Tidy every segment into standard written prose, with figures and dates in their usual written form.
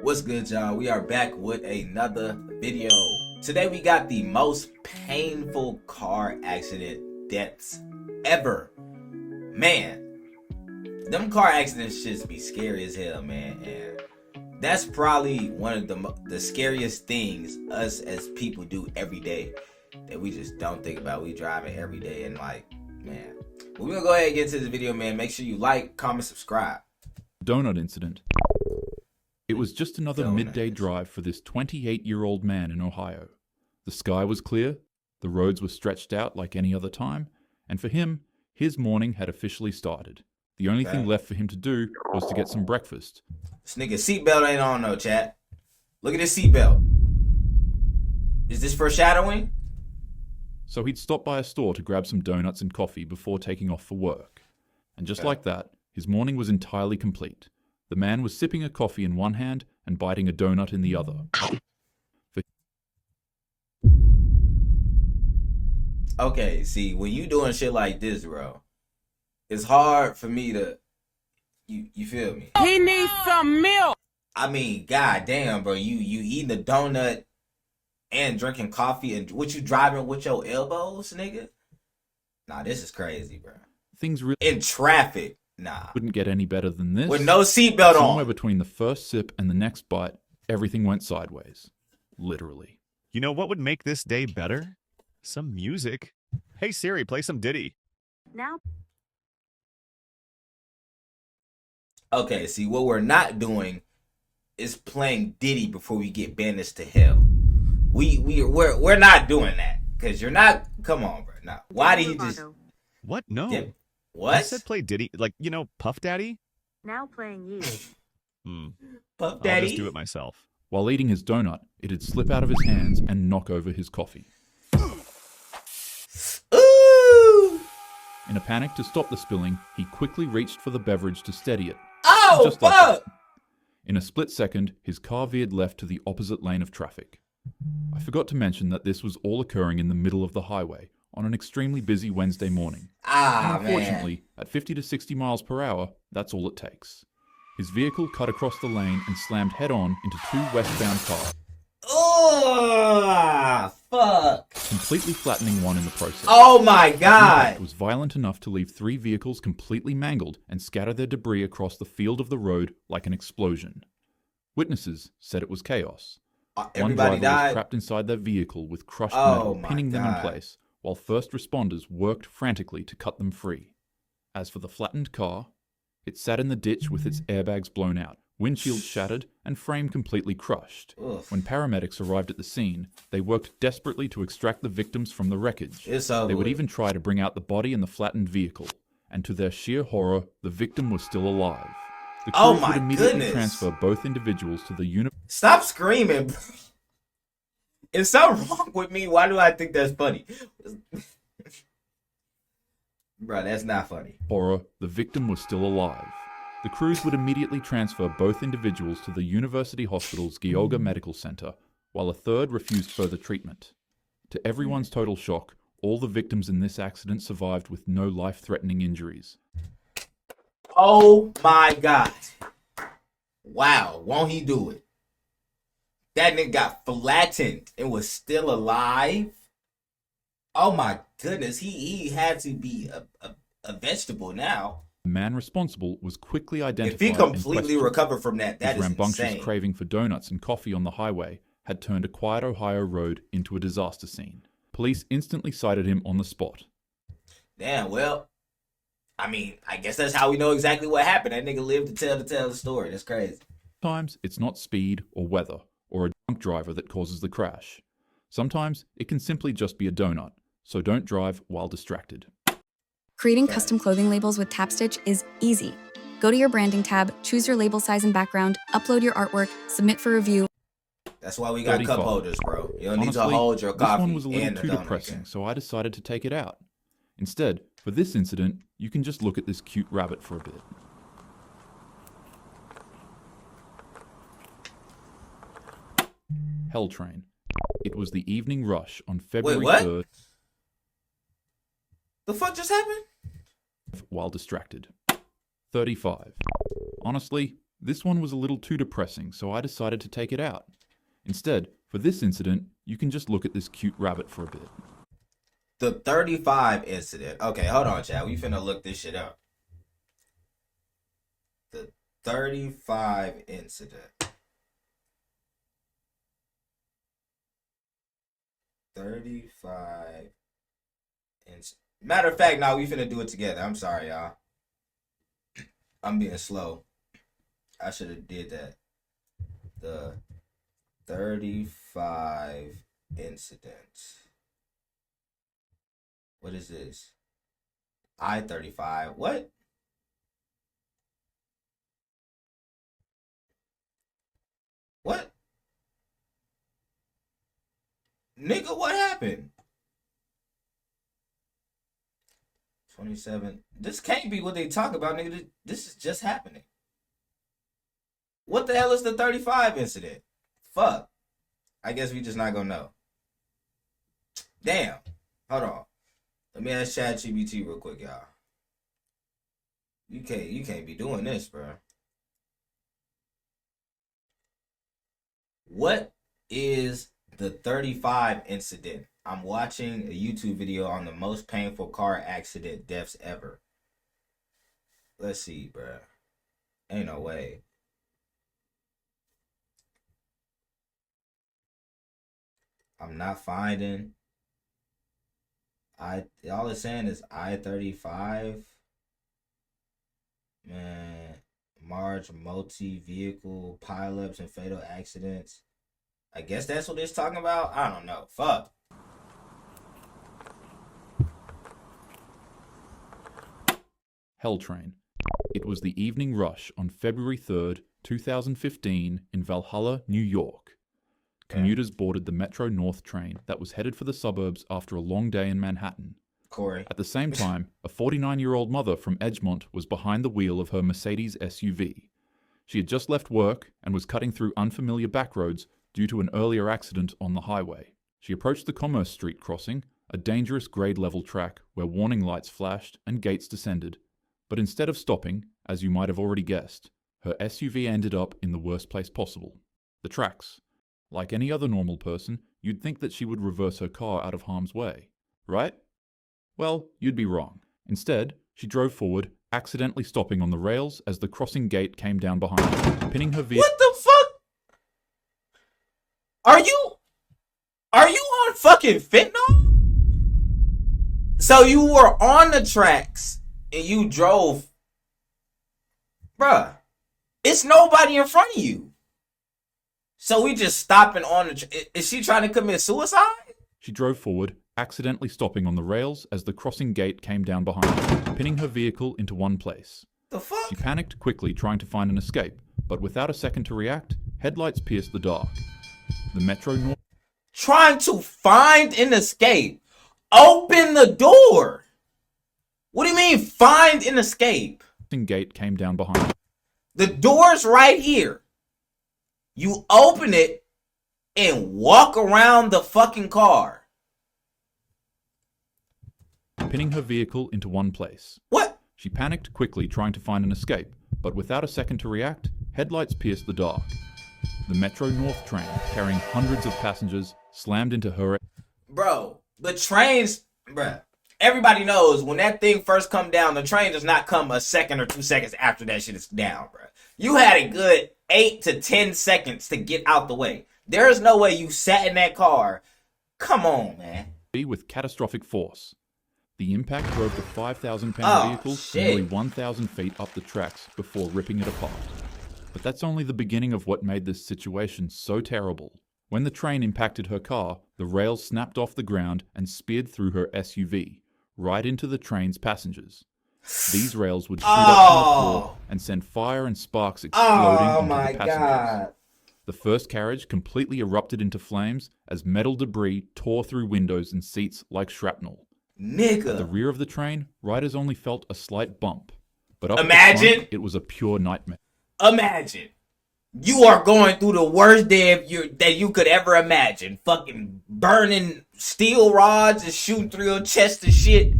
What's good, y'all? We are back with another video. Today we got the most painful car accident deaths ever. Man, them car accidents should be scary as hell, man. And that's probably one of the scariest things us as people do every day that we just don't think about. We driving every day and like, man. But we're gonna go ahead and get into this video, man. Make sure you like, comment, subscribe. Donut incident. It was just another midday drive for this 28-year-old man in Ohio. The sky was clear, the roads were stretched out like any other time, and for him, his morning had officially started. The only thing left for him to do was to get some breakfast. This nigga seatbelt ain't on though, chat. Look at his seatbelt. Is this foreshadowing? So he'd stopped by a store to grab some donuts and coffee before taking off for work. And just like that, his morning was entirely complete. The man was sipping a coffee in one hand and biting a donut in the other. Okay, see, when you doing shit like this, bro, it's hard for me to, you feel me? He needs some milk. I mean, goddamn, bro, you eating a donut and drinking coffee, and what you driving with your elbows, nigga? Nah, this is crazy, bro. Things really in traffic. Nah. Wouldn't get any better than this. With no seatbelt on. Somewhere between the first sip and the next bite, everything went sideways. Literally. You know what would make this day better? Some music. Hey Siri, play some Diddy. Now. Okay, see, what we're not doing is playing Diddy before we get banished to hell. We're not doing that. Cause you're not, come on, bro. Now, why did he just... What? No. What? I said play Diddy, like, you know, Puff Daddy? Now playing you. Puff Daddy? I'll just do it myself. While eating his donut, it'd slip out of his hands and knock over his coffee. Ooh! In a panic to stop the spilling, he quickly reached for the beverage to steady it. Oh, just fuck! like that. In a split second, his car veered left to the opposite lane of traffic. I forgot to mention that this was all occurring in the middle of the highway, on an extremely busy Wednesday morning. Unfortunately, at 50 to 60 miles per hour, that's all it takes. His vehicle cut across the lane and slammed head-on into two westbound cars. Oh, fuck. Completely flattening one in the process. Oh my god. It was violent enough to leave three vehicles completely mangled and scatter their debris across the field of the road like an explosion. Witnesses said it was chaos. Everybody one driver died. was trapped inside their vehicle with crushed metal pinning them in place, while first responders worked frantically to cut them free. As for the flattened car, it sat in the ditch with its airbags blown out, windshield shattered, and frame completely crushed. Oof. When paramedics arrived at the scene, they worked desperately to extract the victims from the wreckage. They would even try to bring out the body in the flattened vehicle, and to their sheer horror, the victim was still alive. The crew would immediately transfer both individuals to the Stop screaming, bro. Is something wrong with me? Why do I think that's funny? Bro, that's not funny. Horror, the victim was still alive. The crews would immediately transfer both individuals to the University Hospital's Geauga Medical Center, while a third refused further treatment. To everyone's total shock, all the victims in this accident survived with no life-threatening injuries. Oh my god. Wow, won't he do it? That nigga got flattened and was still alive. Oh my goodness, he had to be a vegetable now. The man responsible was quickly identified. If he completely recovered from that, that his is rambunctious insane. craving for donuts and coffee on the highway had turned a quiet Ohio road into a disaster scene. Police instantly cited him on the spot. Damn, well, I mean, I guess that's how we know exactly what happened. That nigga lived to tell the story. That's crazy. Sometimes it's not speed or weather or a drunk driver that causes the crash. Sometimes it can simply just be a donut, so don't drive while distracted. Creating custom clothing labels with TapStitch is easy. Go to your branding tab, choose your label size and background, upload your artwork, submit for review. That's why we got 35. cup holders, bro. You don't Honestly, need to hold your coffee. This one was a little and too depressing, so I decided to take it out. Instead, for this incident, you can just look at this cute rabbit for a bit. Hell Train. It was the evening rush on February 3rd. The fuck just happened? While distracted. 35. Honestly, This one was a little too depressing, so I decided to take it out. Instead, for this incident, you can just look at this cute rabbit for a bit. The 35 incident. Okay, hold on, Chad. We finna look this shit up. The 35 incident. 35 incident. Matter of fact, now we finna do it together. I'm sorry, y'all. I'm being slow. I should have did that. The 35 incidents. What is this? I-35. What? What? Nigga, what happened? 27. This can't be what they talk about, nigga. This is just happening. What the hell is the 35 incident? Fuck. I guess we just not gonna know. Damn. Hold on. Let me ask ChatGPT real quick, y'all. You can't be doing this, bro. What is the 35 incident? I'm watching a YouTube video on the most painful car accident deaths ever. Let's see, bro. Ain't no way. I'm not finding. All it's saying is I-35. Man, March multi-vehicle pileups and fatal accidents. I guess that's what it's talking about. I don't know. Fuck. Hell Train. It was the evening rush on February 3rd, 2015 in Valhalla, New York. Commuters boarded the Metro North train that was headed for the suburbs after a long day in Manhattan. Corey. At the same time, a 49-year-old mother from Edgemont was behind the wheel of her Mercedes SUV. She had just left work and was cutting through unfamiliar backroads due to an earlier accident on the highway. She approached the Commerce Street crossing, a dangerous grade-level track where warning lights flashed and gates descended. But instead of stopping, as you might have already guessed, her SUV ended up in the worst place possible, the tracks. Like any other normal person, you'd think that she would reverse her car out of harm's way, right? Well, you'd be wrong. Instead, she drove forward, accidentally stopping on the rails as the crossing gate came down behind her, pinning her vehicle. What the fuck? Are you on fucking fentanyl? So you were on the tracks and you drove. Bruh, it's nobody in front of you. So we just stopping on the... Is she trying to commit suicide? She drove forward, accidentally stopping on the rails as the crossing gate came down behind her, pinning her vehicle into one place. The fuck? She panicked quickly, trying to find an escape, but without a second to react, headlights pierced the dark. The Metro North... Trying to find an escape. Open the door. What do you mean, find an escape? Gate came down behind her. The door's right here. You open it and walk around the fucking car. Pinning her vehicle into one place. What? She panicked quickly, trying to find an escape, but without a second to react, headlights pierced the dark. The Metro North train, carrying hundreds of passengers, slammed into her... Bro, the trains... Bruh, everybody knows when that thing first come down, the train does not come a second or 2 seconds after that shit is down, bruh. You had a good 8 to 10 seconds to get out the way. There is no way you sat in that car. Come on, man. With catastrophic force. The impact drove the 5,000-pound vehicle nearly 1,000 feet up the tracks before ripping it apart. But that's only the beginning of what made this situation so terrible. When the train impacted her car, the rails snapped off the ground and speared through her SUV, right into the train's passengers. These rails would shoot up to the floor and send fire and sparks exploding into the passengers. God. The first carriage completely erupted into flames as metal debris tore through windows and seats like shrapnel. Nigga. At the rear of the train, riders only felt a slight bump. But up Imagine. the front, it was a pure nightmare. Imagine. You are going through the worst day that you could ever imagine. Fucking burning steel rods and shooting through your chest and shit.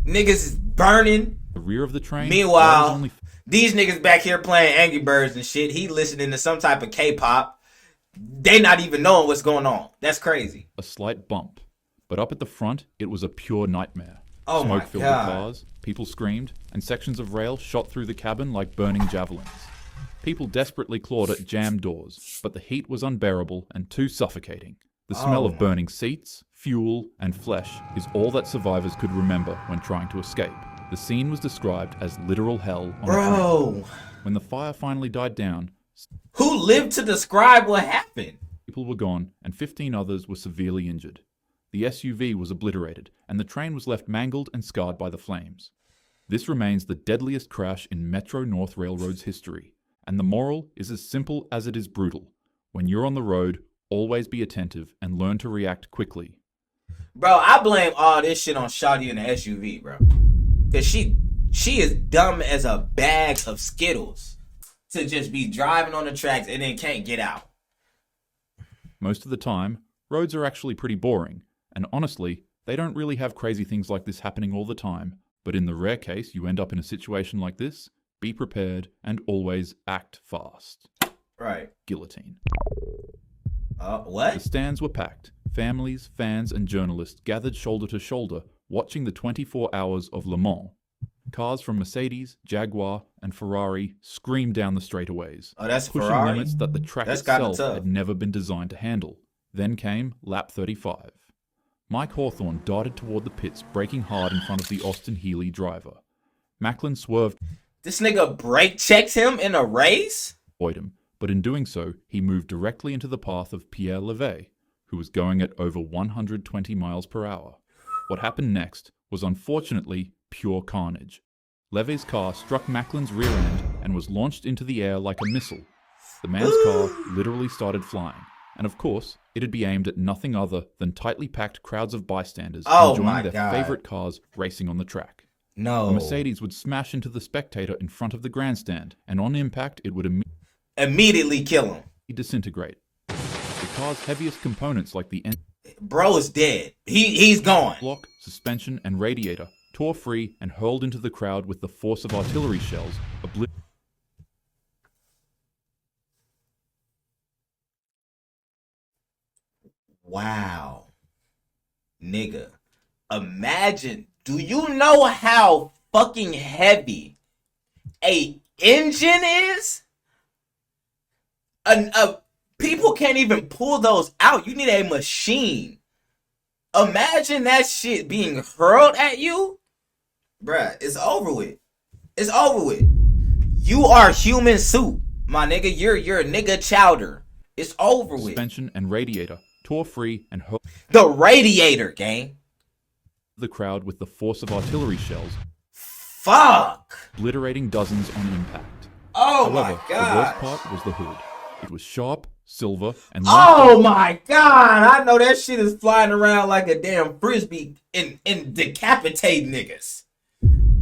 Niggas is burning. The rear of the train. Meanwhile, These niggas back here playing Angry Birds and shit. He listening to some type of K-pop. They not even knowing what's going on. That's crazy. A slight bump. But up at the front, it was a pure nightmare. Oh Smoke my filled God. the cars, people screamed, and sections of rail shot through the cabin like burning javelins. People desperately clawed at jammed doors, but the heat was unbearable and too suffocating. The smell of burning seats, fuel, and flesh is all that survivors could remember when trying to escape. The scene was described as literal hell on a train. When the fire finally died down, who lived to describe what happened? People were gone, and 15 others were severely injured. The SUV was obliterated, and the train was left mangled and scarred by the flames. This remains the deadliest crash in Metro North Railroad's history, and the moral is as simple as it is brutal. When you're on the road, always be attentive and learn to react quickly. Bro, I blame all this shit on Shawty in the SUV, bro. Cause she is dumb as a bag of Skittles to just be driving on the tracks and then can't get out. Most of the time, roads are actually pretty boring, and honestly, they don't really have crazy things like this happening all the time, but in the rare case you end up in a situation like this, be prepared and always act fast. Right. Guillotine. What? The stands were packed. Families, fans, and journalists gathered shoulder to shoulder, watching the 24 hours of Le Mans. Cars from Mercedes, Jaguar, and Ferrari screamed down the straightaways, Oh, that's pushing Ferrari. limits that the track That's kinda itself tough. had never been designed to handle. Then came lap 35. Mike Hawthorne darted toward the pits, braking hard in front of the Austin Healey driver. Macklin swerved This nigga brake checked him in a race? to avoid him, but in doing so, he moved directly into the path of Pierre Levet, who was going at over 120 miles per hour. What happened next was unfortunately pure carnage. Levet's car struck Macklin's rear end and was launched into the air like a missile. The man's car literally started flying, and of course, it'd be aimed at nothing other than tightly packed crowds of bystanders Oh enjoying my their God. favorite cars racing on the track. No. A Mercedes would smash into the spectator in front of the grandstand, and on impact, it would Immediately kill him. disintegrate. The car's heaviest components like the engine Bro is dead. He's gone. block, suspension, and radiator tore free and hurled into the crowd with the force of artillery shells. Wow. Nigga. Imagine. Do you know how fucking heavy a engine is? People can't even pull those out. You need a machine. Imagine that shit being hurled at you. Bruh, it's over with. It's over with. You are human soup, my nigga. You're nigga chowder. It's over with. Suspension and radiator tore free and hurled The radiator, gang. the crowd with the force of artillery shells, Fuck. obliterating dozens on impact. Oh However, my the worst god. part was the hood. It was sharp, silver, and Oh my god. I know that shit is flying around like a damn frisbee and decapitate niggas.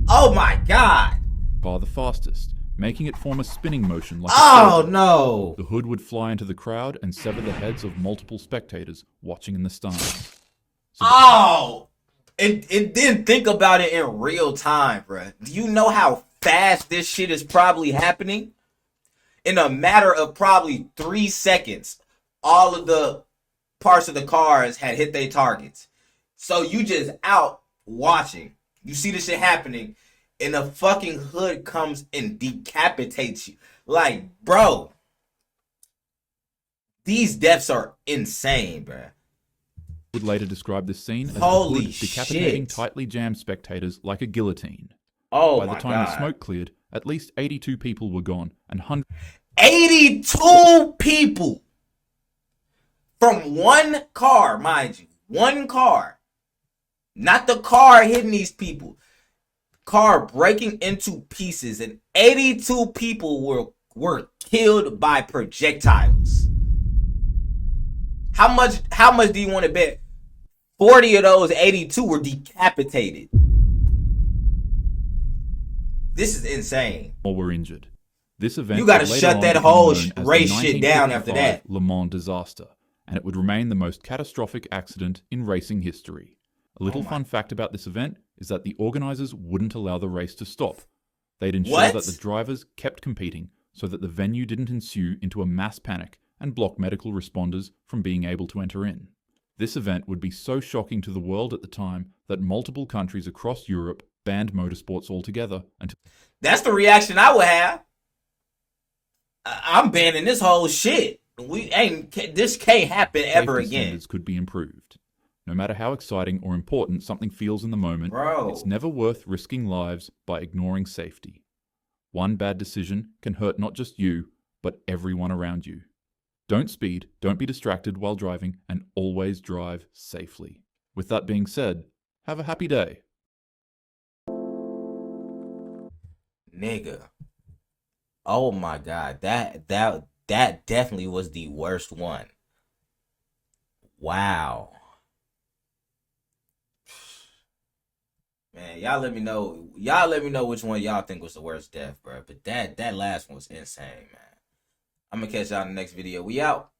Oh my god. by the fastest, making it form a spinning motion like a Oh sail. no. The hood would fly into the crowd and sever the heads of multiple spectators watching in the stands. Oh. And then think about it in real time, bruh. Do you know how fast this shit is probably happening? In a matter of probably 3 seconds, all of the parts of the cars had hit their targets. So you just out watching. You see this shit happening, and the fucking hood comes and decapitates you. Like, bro, these deaths are insane, bruh. Would later describe this scene as Holy the hood decapitating shit. tightly jammed spectators like a guillotine. Oh By my the time the god. smoke cleared, at least 82 people were gone and hundreds 82 people from one car, mind you. One car. Not the car hitting these people. Car breaking into pieces, and 82 people were killed by projectiles. How much do you want to bet? 40 of those 82 were decapitated. This is insane. more were injured. This event You gotta would later shut on that become whole known as the race shit down after 1955 that. Le Mans disaster, and it would remain the most catastrophic accident in racing history. A little fun fact about this event is that the organizers wouldn't allow the race to stop. They'd ensure What? that the drivers kept competing so that the venue didn't ensue into a mass panic and block medical responders from being able to enter in. This event would be so shocking to the world at the time that multiple countries across Europe banned motorsports altogether until... That's the reaction I would have. I'm banning this whole shit. This can't happen ever safety again. Standards could be improved. No matter how exciting or important something feels in the moment, Bro. It's never worth risking lives by ignoring safety. One bad decision can hurt not just you, but everyone around you. Don't speed, don't be distracted while driving, and always drive safely. With that being said, have a happy day. Nigga. Oh my God. That definitely was the worst one. Wow. Man, y'all let me know. Y'all let me know which one y'all think was the worst death, bro. But that last one was insane, man. I'm gonna catch y'all in the next video. We out.